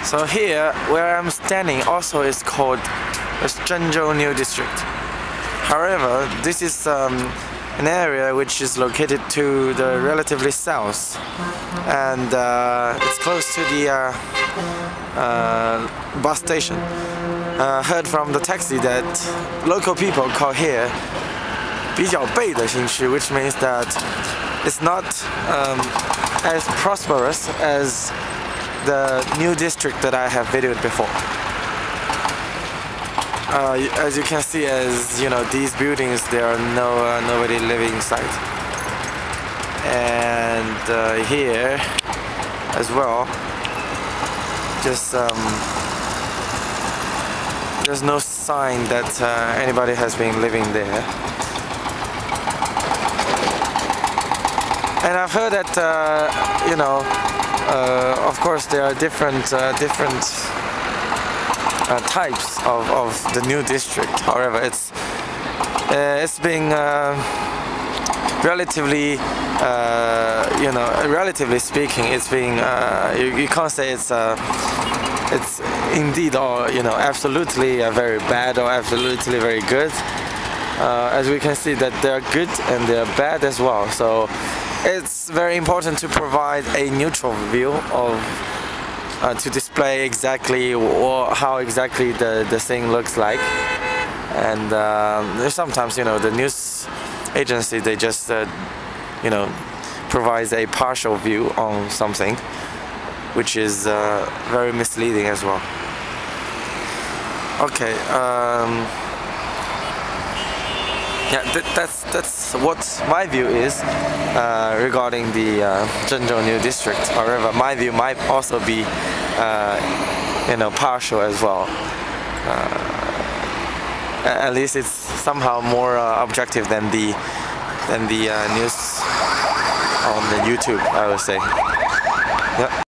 So here, where I'm standing, also is called the Zhengzhou New District. However, this is an area which is located to the relatively south, and it's close to the bus station. Heard from the taxi that local people call here 比较背的新区, which means that it's not as prosperous as the new district that I have videoed before. As you can see, as you know, these buildings, there are nobody living inside, and here as well, just there's no sign that anybody has been living there. And I've heard that you know, of course there are different types of the new district. However, it's being relatively, you know, relatively speaking, it's being you can't say it's indeed, or you know, absolutely very bad or absolutely very good. As we can see that they are good and they are bad as well. So it's very important to provide a neutral view of to display exactly how exactly the thing looks like. And sometimes, you know, the news agency, they just you know, provides a partial view on something, which is very misleading as well. Okay, yeah, that's what my view is regarding the Zhengzhou New District. However, my view might also be you know, partial as well. At least it's somehow more objective than the news on the YouTube, I would say. Yeah.